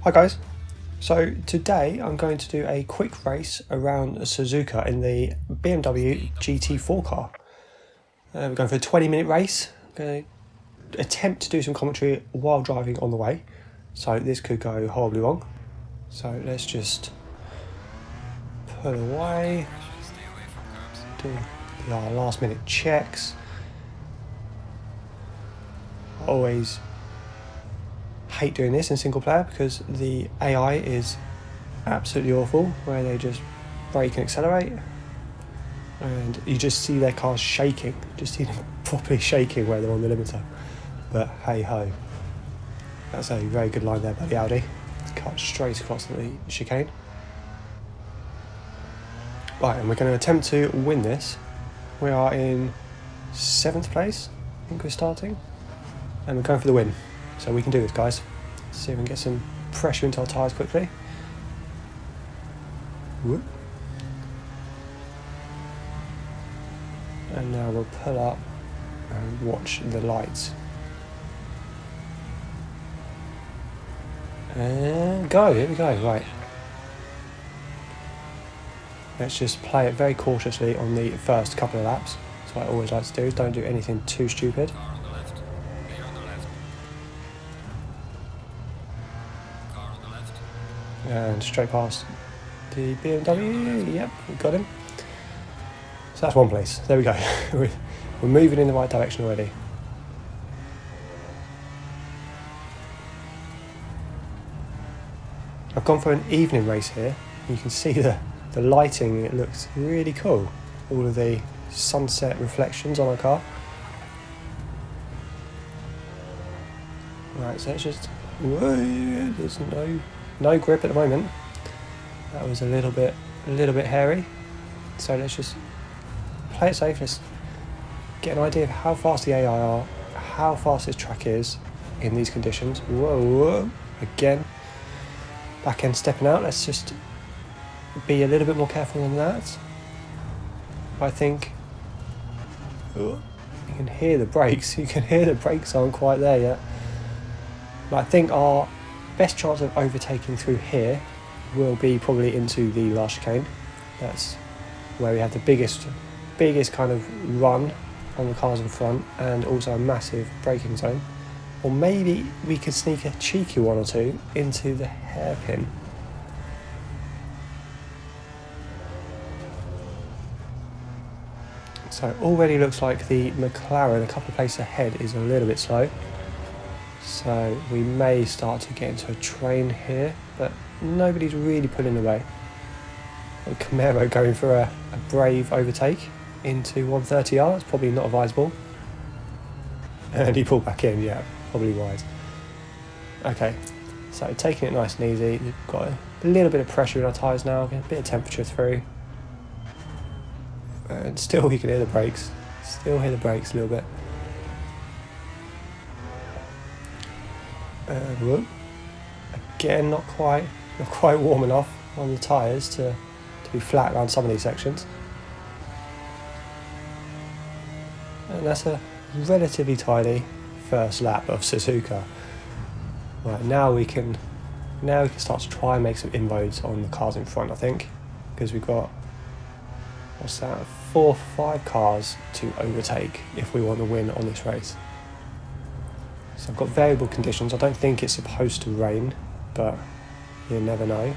Hi guys, so today I'm going to do a quick race around Suzuka in the BMW GT4 car. We're going for a 20-minute race. I'm going to attempt to do some commentary while driving on the way, so this could go horribly wrong. So let's just pull away, do our last minute checks. I always hate doing this in single player because the AI is absolutely awful, where they just brake and accelerate and you just see their cars shaking, just see them properly shaking where they're on the limiter. But hey ho, that's a very good line there by the Audi, cut straight across the chicane. Right, and we're going to attempt to win this. We are in 7th place, I think we're starting, and we're going for the win. So we can do this, guys. Let's see if we can get some pressure into our tyres quickly. Whoop. And now we'll pull up and watch the lights. And go, here we go, right. Let's just play it very cautiously on the first couple of laps. That's what I always like to do, is don't do anything too stupid. And straight past the BMW, yep, we got him. So that's one place, there we go. We're moving in the right direction already. I've gone for an evening race here. You can see the lighting, it looks really cool. All of the sunset reflections on our car. Right, so let's just, whoa, there's no grip at the moment. That was a little bit hairy. So let's just play it safe. Let's get an idea of how fast the AI are, how fast this track is in these conditions. Whoa, whoa. Again, back end stepping out. Let's just be a little bit more careful than that. I think you can hear the brakes. You can hear the brakes aren't quite there yet. But I think our best chance of overtaking through here will be probably into the last chicane. That's where we have the biggest kind of run on the cars in front, and also a massive braking zone. Or maybe we could sneak a cheeky one or two into the hairpin. So it already looks like the McLaren a couple of places ahead is a little bit slow. So we may start to get into a train here, but nobody's really pulling away. Camaro going for a brave overtake into 130R, that's probably not advisable. And he pulled back in, yeah, probably wise. Okay, so taking it nice and easy. We've got a little bit of pressure in our tyres now, get a bit of temperature through. And still you can hear the brakes, a little bit. Whoop. Again, not quite warm enough on the tyres to be flat around some of these sections. And that's a relatively tidy first lap of Suzuka. Right, now we can start to try and make some inroads on the cars in front, I think, because we've got, what's that, 4 or 5 cars to overtake if we want to win on this race. So I've got variable conditions. I don't think it's supposed to rain, but you never know.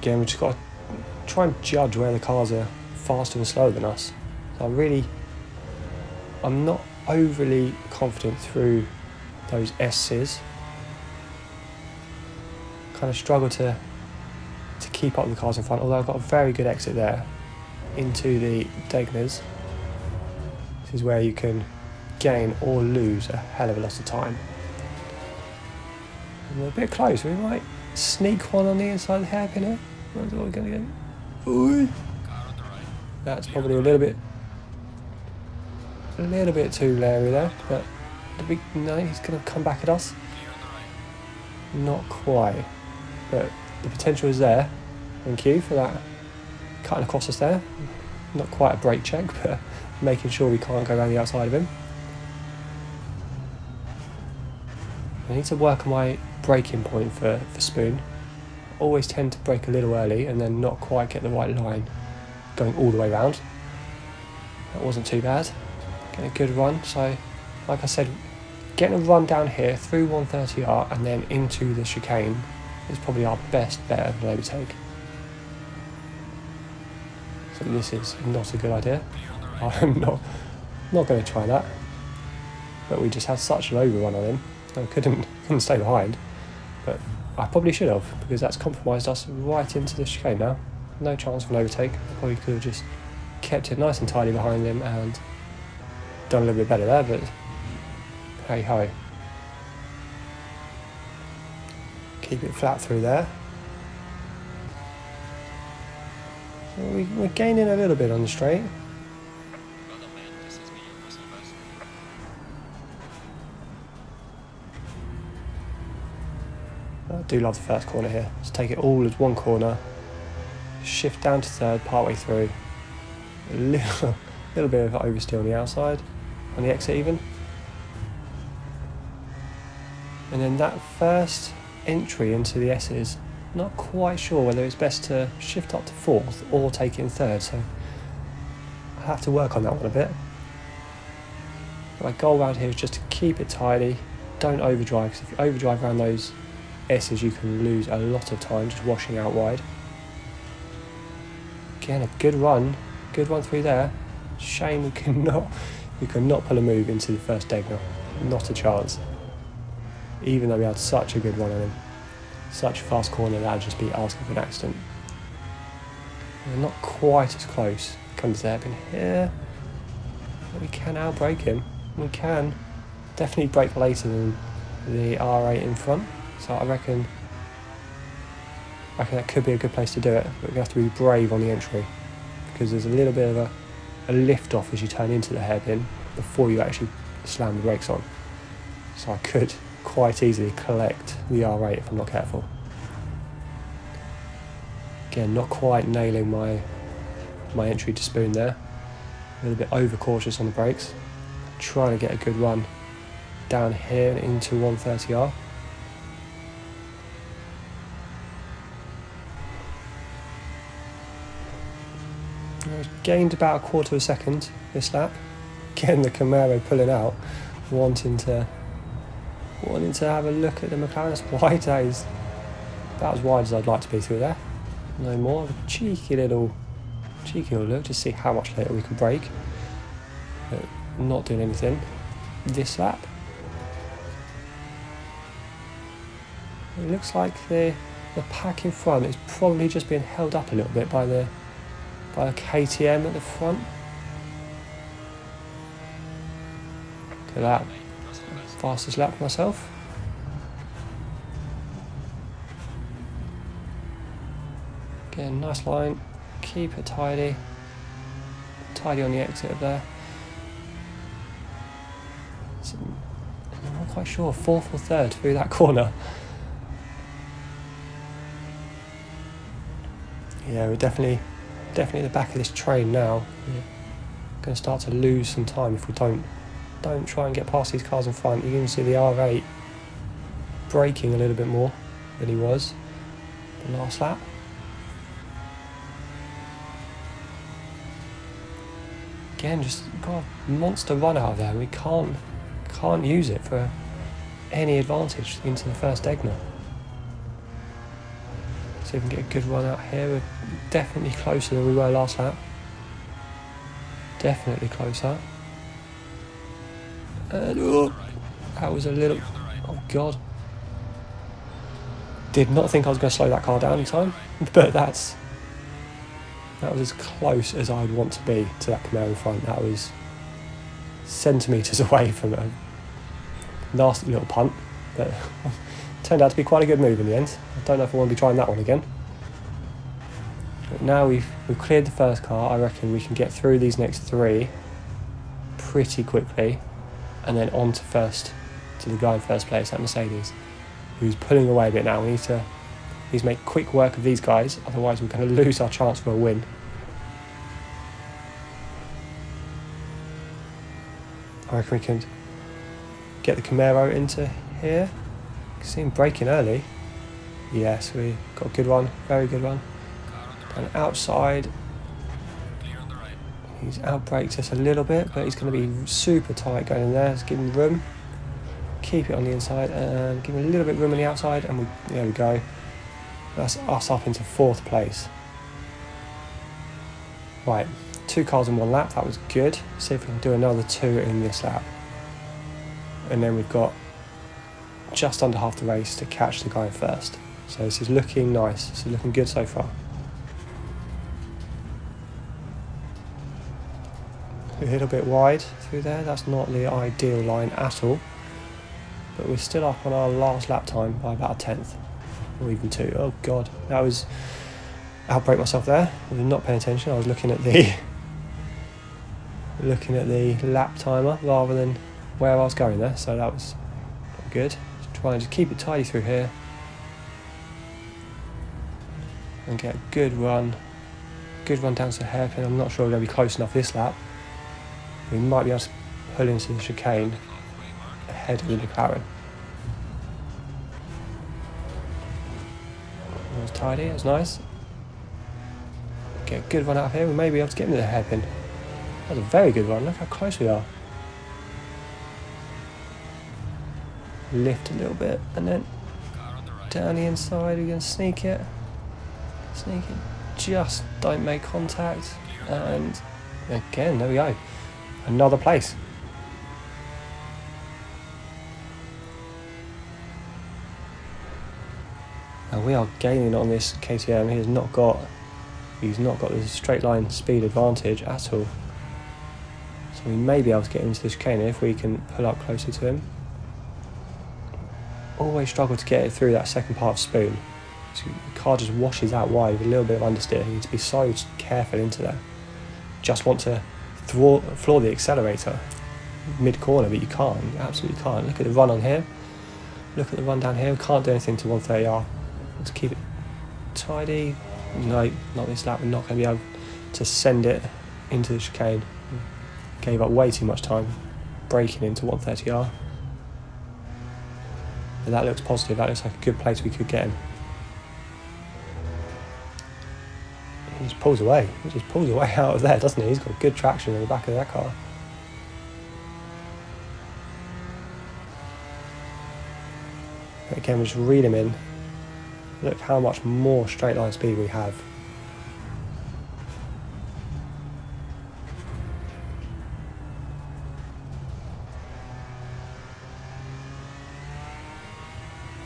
Again, we've just got to try and judge where the cars are faster and slower than us. So I'm not overly confident through those S's. Kind of struggle to keep up with the cars in front, although I've got a very good exit there into the Degners. This is where you can gain or lose a hell of a lot of time. And we're a bit close, we might sneak one on the inside of the hairpin here. Where's what we're going to get? Ooh. That's probably a little bit too Larry there, but no, he's going to come back at us. Not quite, but the potential is there. Thank you for that, cutting across us there. Not quite a brake check, but making sure we can't go around the outside of him. I need to work on my braking point for Spoon. I always tend to brake a little early and then not quite get the right line going all the way around. That wasn't too bad. Getting a good run. So, like I said, getting a run down here through 130R and then into the chicane is probably our best bet of an overtake. So this is not a good idea. I'm not going to try that. But we just had such an overrun on him. I couldn't stay behind. But I probably should have, because that's compromised us right into the chicane now. No chance of an overtake. I probably could have just kept it nice and tidy behind him and done a little bit better there, but hey ho. Keep it flat through there. So we're gaining a little bit on the straight. I do love the first corner here. Let's take it all as one corner. Shift down to third partway through. A little bit of oversteer on the outside, on the exit even. And then that first entry into the S's, not quite sure whether it's best to shift up to fourth or take it in third, so I have to work on that one a bit. But my goal around here is just to keep it tidy, don't overdrive, because if you overdrive around those S's you can lose a lot of time just washing out wide. Again, a good run through there. Shame we cannot pull a move into the first Degner. Not a chance. Even though we had such a good run on him. Such a fast corner, that'd just be asking for an accident. We're not quite as close. Comes to the hairpin here. But we can outbrake him. We can definitely brake later than the R8 in front. So I reckon that could be a good place to do it, but we're going to have to be brave on the entry because there's a little bit of a lift off as you turn into the hairpin before you actually slam the brakes on. So I could quite easily collect the R8 if I'm not careful. Again, not quite nailing my entry to Spoon there. A little bit overcautious on the brakes. Trying to get a good run down here and into 130R. Gained about a quarter of a second this lap. Again, the Camaro pulling out, wanting to have a look at the McLaren. That's wide. That is about as wide as I'd like to be through there. No more. A cheeky little look to see how much later we can brake. But not doing anything this lap. It looks like the pack in front is probably just being held up a little bit by the KTM at the front. Look at that. Fastest lap for myself. Again, nice line. Keep it tidy. Tidy on the exit up there. So, I'm not quite sure, fourth or third through that corner. Yeah, we're definitely at the back of this train now. We're going to start to lose some time if we don't try and get past these cars in front. You can see the R8 braking a little bit more than he was the last lap. Again, just got a monster run out of there. We can't use it for any advantage into the first Degner. See if we can get a good run out here. We're definitely closer than we were last lap. Definitely closer. And that was a little... Oh God. Did not think I was going to slow that car down in time, but that was as close as I'd want to be to that Camaro in front. That was centimetres away from a nasty little punt, but turned out to be quite a good move in the end. I don't know if I want to be trying that one again. But now we've cleared the first car. I reckon we can get through these next three pretty quickly, and then on to the guy in first place, that Mercedes, who's pulling away a bit now. We need to make quick work of these guys, otherwise we're going to lose our chance for a win. I reckon we can get the Camaro into here. You can see him braking early. Yes, we got a good one, very good one. And outside, he's outbraked us a little bit, but he's going to be super tight going in there. Let's give him room. Keep it on the inside and give him a little bit of room on the outside, and there we go. That's us up into 4th place. Right, 2 cars in 1 lap, that was good. See if we can do another 2 in this lap. And then we've got just under half the race to catch the guy in first. So this is looking nice, this is looking good so far. A little bit wide through there, that's not the ideal line at all. But we're still up on our last lap time by about a 10th, or even 2. Oh god, that was... outbrake myself there. I was not paying attention, I was looking at the lap timer rather than where I was going there, so that was not good. Just trying to keep it tidy through here and get a good run down to the hairpin. I'm not sure we're going to be close enough this lap. We might be able to pull into the chicane ahead of the McLaren. That was tidy, it was nice. Get a good run out of here, we may be able to get into the hairpin. That was a very good run, look how close we are. Lift a little bit and then down the inside, we're going to sneak it. Just don't make contact, and again, there we go. Another place. And we are gaining on this KTM. He's not got the straight line speed advantage at all. So we may be able to get into this chicane if we can pull up closer to him. Always struggle to get it through that second part of spoon. So the car just washes out wide with a little bit of understeer. You need to be so careful into there. Just want to floor the accelerator mid-corner, but you can't. You absolutely can't. Look at the run on here. Look at the run down here. We can't do anything to 130R. Let's keep it tidy. No, not this lap. We're not going to be able to send it into the chicane. Gave up way too much time braking into 130R. But that looks positive. That looks like a good place we could get him. He just pulls away. He just pulls away out of there, doesn't he? He's got good traction on the back of that car. But again, we just reel him in. Look how much more straight line speed we have.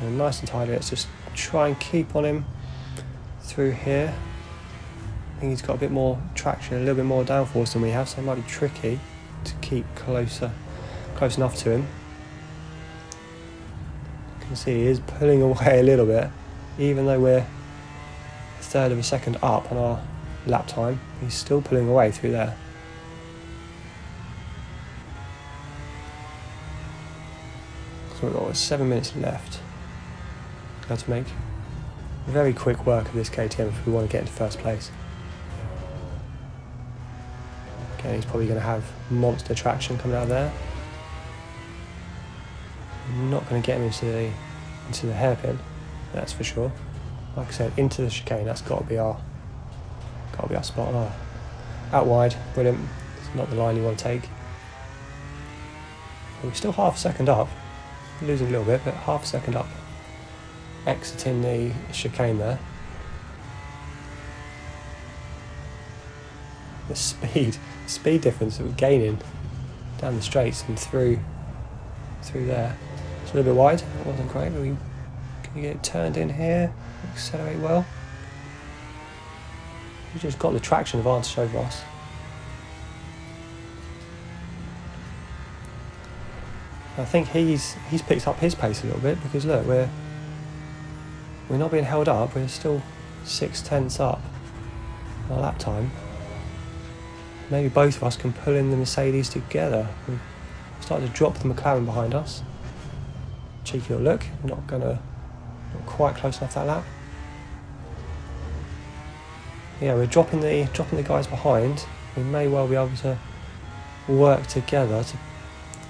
And nice and tidy. Let's just try and keep on him through here. I think he's got a bit more traction, a little bit more downforce than we have, so it might be tricky to keep close enough to him. You can see he is pulling away a little bit, even though we're a third of a second up on our lap time. He's still pulling away through there. So we've got 7 minutes left. Got to make very quick work of this KTM if we want to get into first place. Okay, he's probably going to have monster traction coming out of there. We're not going to get him into the hairpin, that's for sure. Like I said, into the chicane, that's got to be our spot. Oh, out wide, brilliant. It's not the line you want to take. We're still half a second up, losing a little bit, but half a second up. Exiting the chicane there. The speed difference that we're gaining down the straights and through there. It's a little bit wide, it wasn't great, but can we get it turned in here, accelerate well. We've just got the traction advantage over us. I think he's picked up his pace a little bit, because look, we're not being held up, we're still 6/10 up on our lap time. Maybe both of us can pull in the Mercedes together. We've started to drop the McLaren behind us. Cheeky little look, not quite close enough that lap. Yeah, we're dropping the guys behind. We may well be able to work together to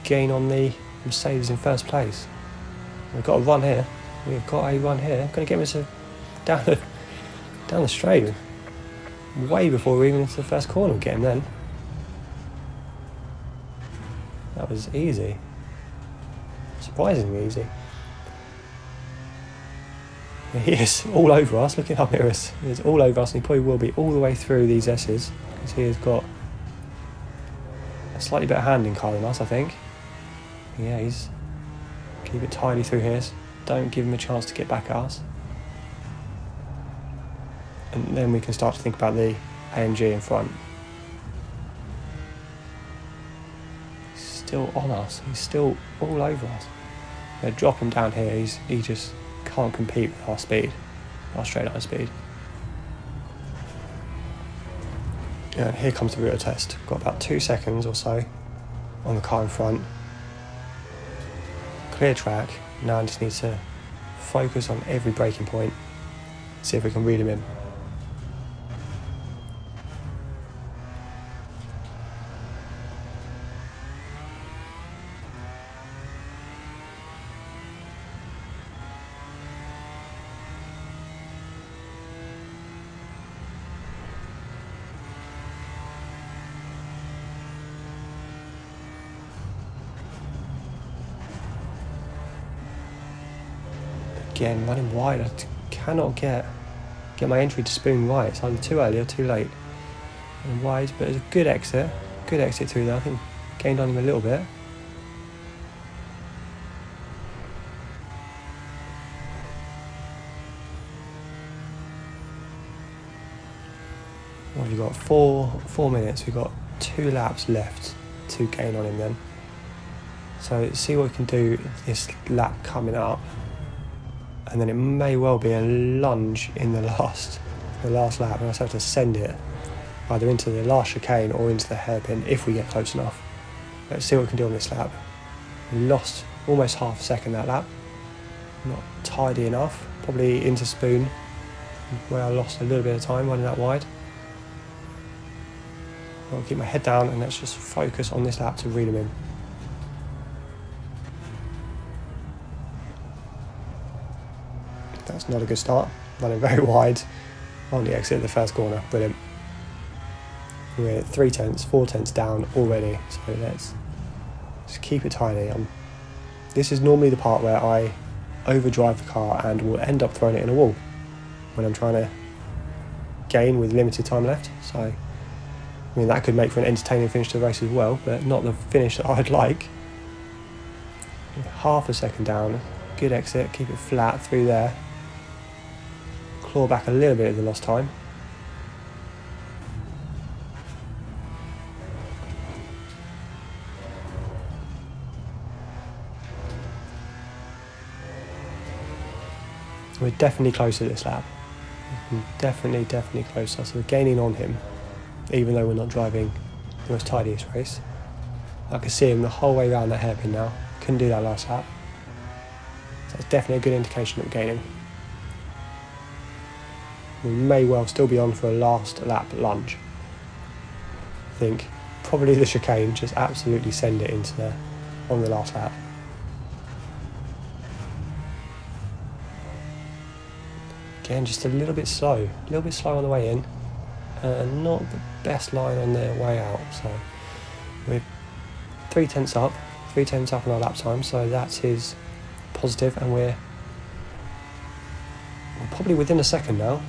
gain on the Mercedes in first place. We've got a run here. We've got a run here. I'm going to get him down the straight. Way before we're even into the first corner. We'll get him then. That was easy. Surprisingly easy. He is all over us. Look at how near us. He is all over us, and he probably will be all the way through these S's, because he has got a slightly better handling car than us, I think. Yeah, he's keep it tidy through here. Don't give him a chance to get back at us. And then we can start to think about the AMG in front. He's still on us. He's still all over us. We're going to drop him down here. He just can't compete with our speed, our straight line speed. And here comes the real test. We've got about 2 seconds or so on the car in front. Clear track. Now I just need to focus on every braking point. See if we can reel him in. Again, running wide. I cannot get my entry to spoon right. It's either too early or too late. And wide, but it's a good exit through there. I think gained on him a little bit. What have you got? 4 minutes. We've got 2 laps left to gain on him then. So see what we can do this lap coming up. And then it may well be a lunge in the last lap, and I just have to send it either into the last chicane or into the hairpin if we get close enough. Let's see what we can do on this lap. We lost almost half a second that lap. Not tidy enough. Probably into spoon, where I lost a little bit of time running that wide. I'll keep my head down and let's just focus on this lap to reel him in. That's not a good start. Running very wide on the exit of the first corner. Brilliant. We're 4 tenths down already. So let's just keep it tidy. This is normally the part where I overdrive the car and will end up throwing it in a wall when I'm trying to gain with limited time left. So, I mean, that could make for an entertaining finish to the race as well, but not the finish that I'd like. Half a second down. Good exit. Keep it flat through there. Claw back a little bit of the lost time. We're definitely closer this lap. Definitely closer. So we're gaining on him, even though we're not driving the most tidiest race. I can see him the whole way around that hairpin now. Couldn't do that last lap. So that's definitely a good indication that we're gaining. We may well still be on for a last lap lunge. I think probably the chicane, just absolutely send it into there on the last lap. Again, just a little bit slow on the way in, and not the best line on their way out. So we're 3 tenths up on our lap time, so that is positive, and we're probably within a second now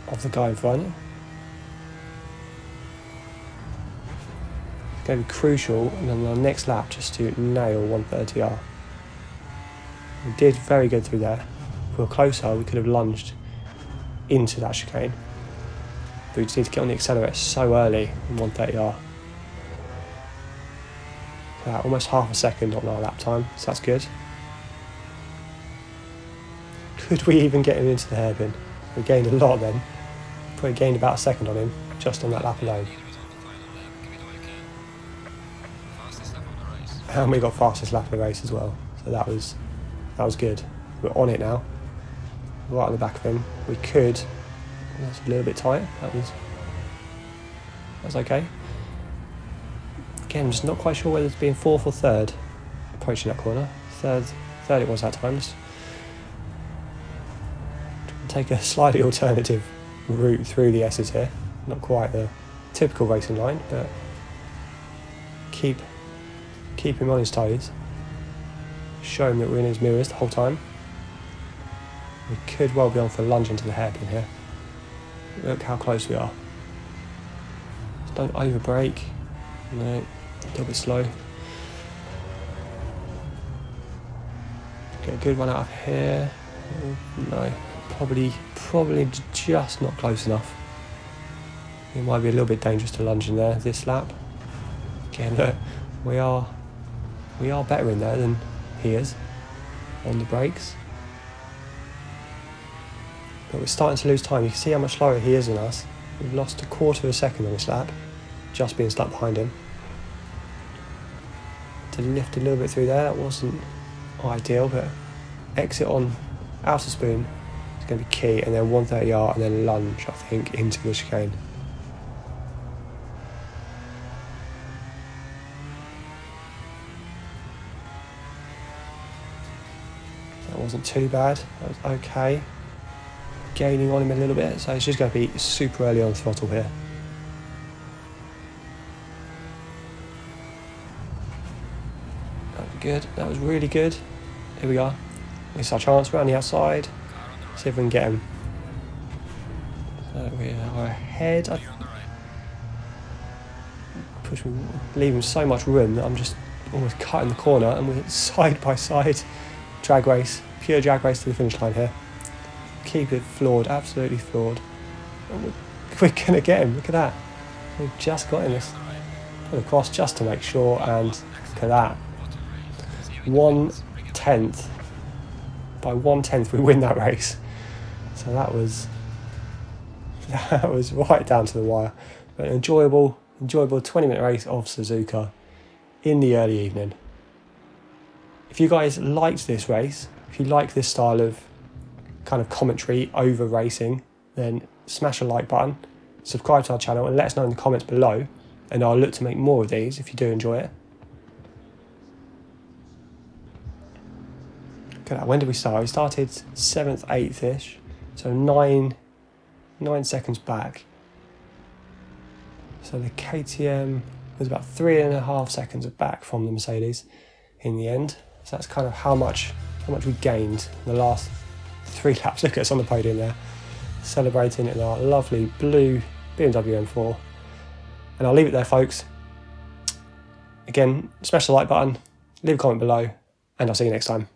of the guy in front. It's going to be crucial, and then the next lap just to nail 130R. We did very good through there. If we were closer, we could have lunged into that chicane. But we just need to get on the accelerator so early in 130R. Almost half a second on our lap time, so that's good. Could we even get him into the hairpin? We gained a lot then. Probably gained about a second on him, just on that lap alone. And we got fastest lap of the race as well, so that was good. We're on it now, right on the back of him. We could. That's a little bit tight. That's okay. Again, just not quite sure whether it's being fourth or third approaching that corner. Third it was that time. Just take a slightly alternative route through the S's here. Not quite the typical racing line, but keep him on his toes. Show him that we're in his mirrors the whole time. We could well be on for a lunge into the hairpin here. Look how close we are. Just don't over brake. No, a little bit slow. Get a good one out of here. No, probably just not close enough. It might be a little bit dangerous to lunge in there this lap. Again, look, we are better in there than he is on the brakes. But we're starting to lose time. You can see how much slower he is than us. We've lost a quarter of a second on this lap, just being stuck behind him. To lift a little bit through there, that wasn't ideal, but exit on outer spoon is going to be key, and then 130R and then lunge, I think, into the chicane. That wasn't too bad, that was okay. Gaining on him a little bit, so it's just going to be super early on the throttle here. That was good, that was really good. Here we are. It's our chance around the outside. See if we can get him. So we are ahead. Leaving so much room that I'm just almost cutting the corner, and we're side by side drag race, pure drag race to the finish line here. Keep it floored, absolutely floored. And we're going to get him, look at that. We've just got him this. Put across just to make sure, and look at that. 1/10. By 1/10 we win that race. So that was right down to the wire. But an enjoyable 20-minute race of Suzuka in the early evening. If you guys liked this race, if you like this style of kind of commentary over racing, then smash a like button, subscribe to our channel, and let us know in the comments below, and I'll look to make more of these if you do enjoy it. Look at that. When did we start? We started 7th, 8th-ish, so 9 seconds back. So the KTM was about 3.5 seconds back from the Mercedes in the end. So that's kind of how much we gained in the last 3 laps. Look at us on the podium there, celebrating in our lovely blue BMW M4. And I'll leave it there, folks. Again, smash the like button, leave a comment below, and I'll see you next time.